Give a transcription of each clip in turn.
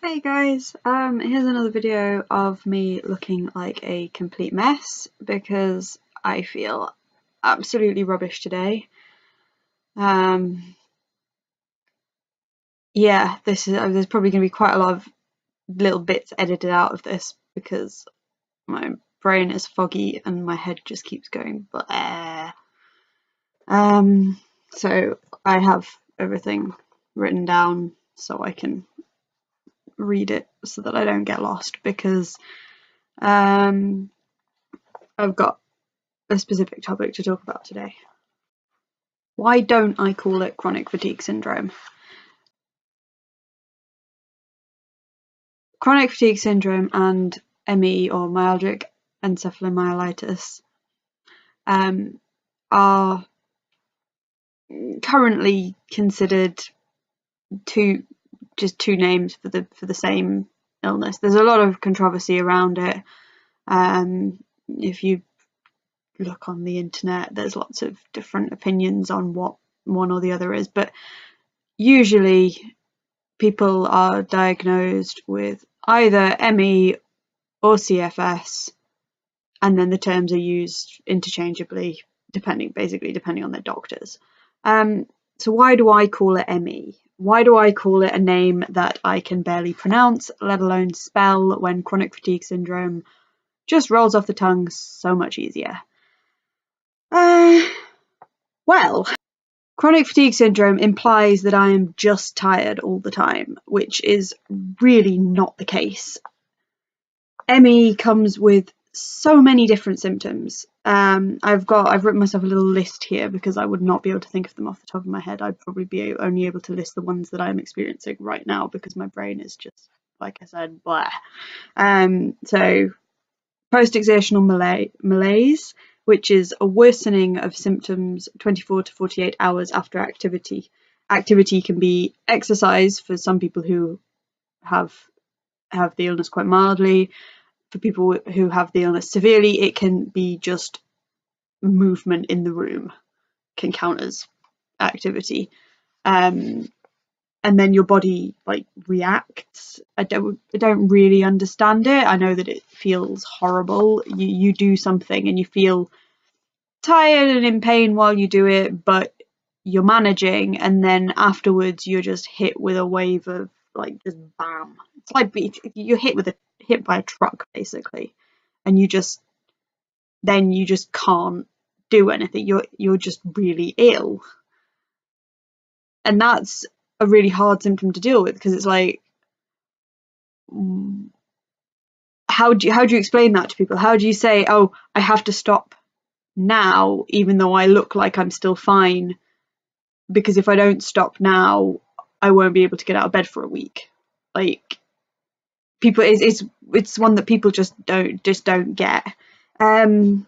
Hey guys, here's another video of me looking like a complete mess because I feel absolutely rubbish today. Yeah, there's probably going to be quite a lot of little bits edited out of this because my brain is foggy and my head just keeps going blah. So I have everything written down so I can read it so that I don't get lost because I've got a specific topic to talk about today. Why don't I call it chronic fatigue syndrome? Chronic fatigue syndrome and ME, or myalgic encephalomyelitis, are currently considered two names for the same illness. There's a lot of controversy around it. If you look on the internet, there's lots of different opinions on what one or the other is, but usually people are diagnosed with either ME or CFS, and then the terms are used interchangeably depending on their doctors. So why do I call it ME? Why do I call it a name that I can barely pronounce, let alone spell, when chronic fatigue syndrome just rolls off the tongue so much easier? Well, chronic fatigue syndrome implies that I am just tired all the time, which is really not the case. ME comes with so many different symptoms. I've written myself a little list here because I would not be able to think of them off the top of my head. I'd probably be only able to list the ones that I'm experiencing right now because my brain is just, like I said, blah. So post-exertional malaise, which is a worsening of symptoms 24 to 48 hours after activity. Activity can be exercise for some people who have the illness quite mildly. For people who have the illness severely, it can be just movement in the room can count as activity. And then your body reacts. I don't really understand it. I know that it feels horrible. You do something and you feel tired and in pain while you do it, but you're managing, and then afterwards you're just hit with a wave of just bam. It's like you're hit by a truck basically, and you just can't do anything. You're just really ill, and that's a really hard symptom to deal with because it's like, how do you explain that to people? How do you say, oh, I have to stop now even though I look like I'm still fine, because if I don't stop now I won't be able to get out of bed for a week? People, it's one that people just don't get. Chronic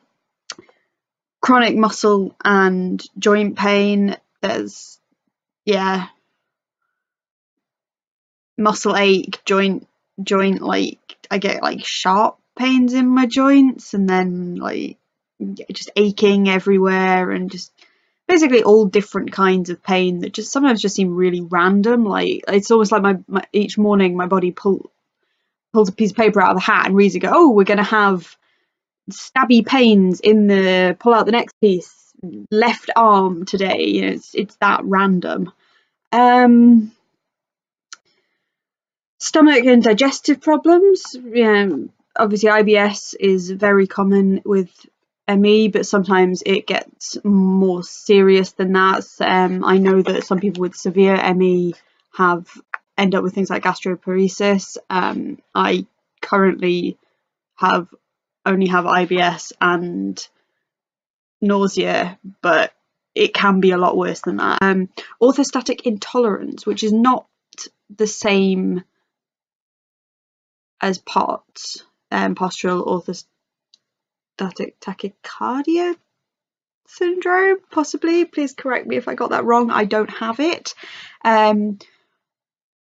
muscle and joint pain. There's muscle ache, joint I get sharp pains in my joints, and then just aching everywhere, and just basically all different kinds of pain that just sometimes just seem really random. It's almost like my each morning my body pulls a piece of paper out of the hat and reads it, go, oh, we're gonna have stabby pains in the, pull out the next piece, left arm today. It's that random. Stomach and digestive problems. Obviously IBS is very common with ME, but sometimes it gets more serious than that. I know that some people with severe ME end up with things like gastroparesis. I currently only have IBS and nausea, but it can be a lot worse than that. Orthostatic intolerance, which is not the same as POTS, postural orthostatic tachycardia syndrome, possibly. Please correct me if I got that wrong. I don't have it.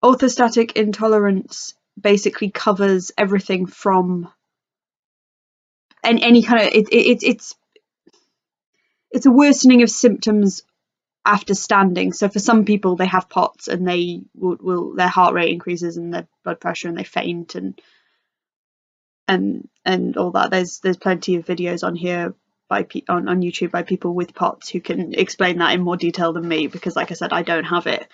Orthostatic intolerance basically covers everything from any kind of it's a worsening of symptoms after standing. So for some people, they have POTS and they will their heart rate increases and their blood pressure and they faint and all that. There's plenty of videos on here on YouTube by people with POTS who can explain that in more detail than me, because like I said, I don't have it.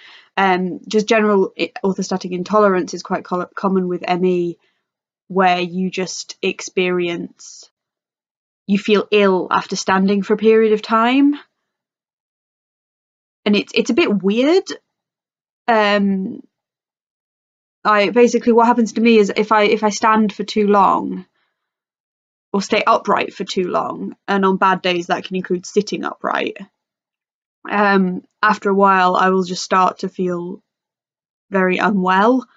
Just general orthostatic intolerance is quite common with ME, where you just you feel ill after standing for a period of time, and it's a bit weird. Basically what happens to me is if I stand for too long or stay upright for too long, and on bad days that can include sitting upright, after a while I will just start to feel very unwell,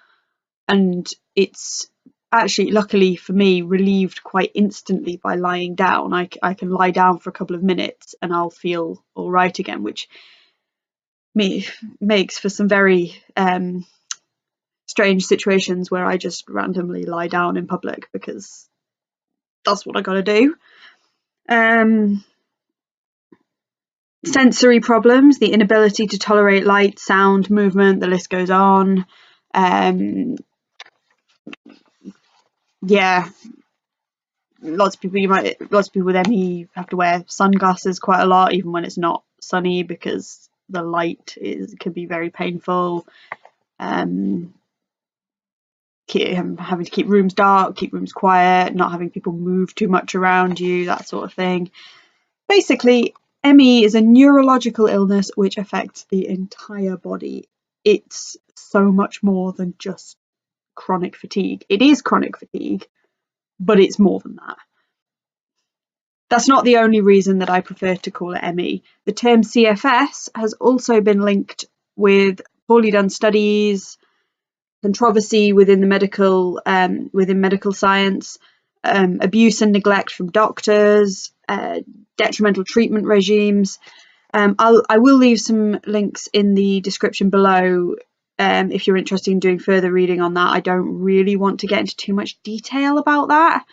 and it's actually, luckily for me, relieved quite instantly by lying down. I can lie down for a couple of minutes and I'll feel all right again, which makes for some very strange situations where I just randomly lie down in public because that's what I gotta do. Sensory problems, the inability to tolerate light, sound, movement, the list goes on. Yeah, lots of people with ME have to wear sunglasses quite a lot, even when it's not sunny, because the light can be very painful. Having to keep rooms dark, keep rooms quiet, not having people move too much around you, that sort of thing. Basically, ME is a neurological illness which affects the entire body. It's so much more than just chronic fatigue. It is chronic fatigue, but it's more than that. That's not the only reason that I prefer to call it ME. The term CFS has also been linked with poorly done studies, controversy within medical science, abuse and neglect from doctors, detrimental treatment regimes. I will leave some links in the description below if you're interested in doing further reading on that. I don't really want to get into too much detail about that,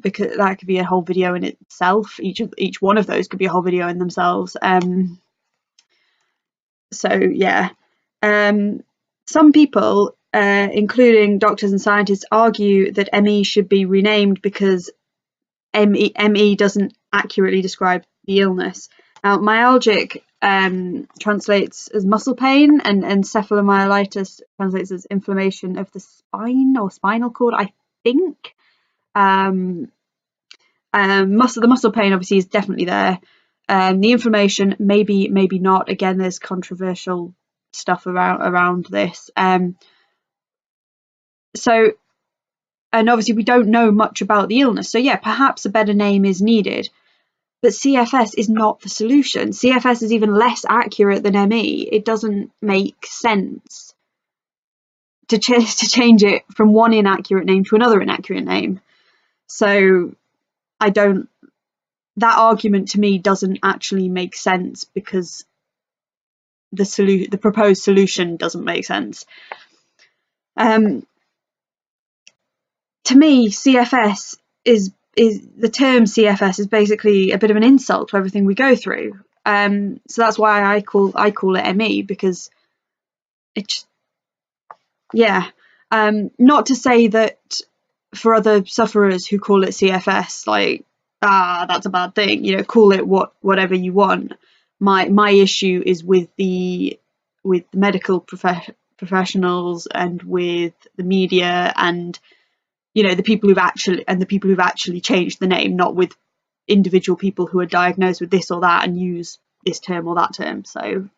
because that could be a whole video in itself. Each one of those could be a whole video in themselves. So yeah, some people, including doctors and scientists, argue that ME should be renamed because ME doesn't accurately describe the illness. Now, myalgic translates as muscle pain, and encephalomyelitis translates as inflammation of the spine or spinal cord, I think. The muscle pain obviously is definitely there. The inflammation, maybe not. Again, there's controversial stuff around this. So, and obviously we don't know much about the illness. So yeah, perhaps a better name is needed. But CFS is not the solution. CFS is even less accurate than ME. It doesn't make sense to change it from one inaccurate name to another inaccurate name. So that argument to me doesn't actually make sense, because the proposed solution doesn't make sense. To me, CFS is the term CFS is basically a bit of an insult to everything we go through. So that's why I call it ME, because it's, yeah. Not to say that for other sufferers who call it CFS, like, that's a bad thing, you know, call it whatever you want. My issue is with the medical professionals and with the media, and you know, the people who've actually changed the name, not with individual people who are diagnosed with this or that and use this term or that term. So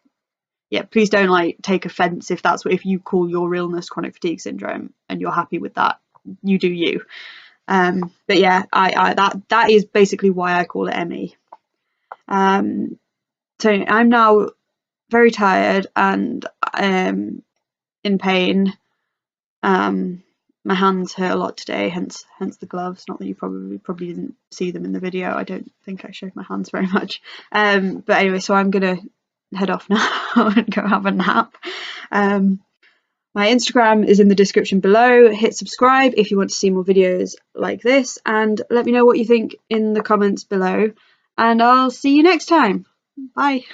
yeah, please don't take offense if you call your illness chronic fatigue syndrome and you're happy with that. You do you. But yeah, that is basically why I call it ME. So I'm now very tired and in pain. My hands hurt a lot today, hence the gloves. Not that you probably didn't see them in the video. I don't think I showed my hands very much. But anyway, so I'm gonna head off now and go have a nap. My Instagram is in the description below. Hit subscribe if you want to see more videos like this, and let me know what you think in the comments below, and I'll see you next time. Bye.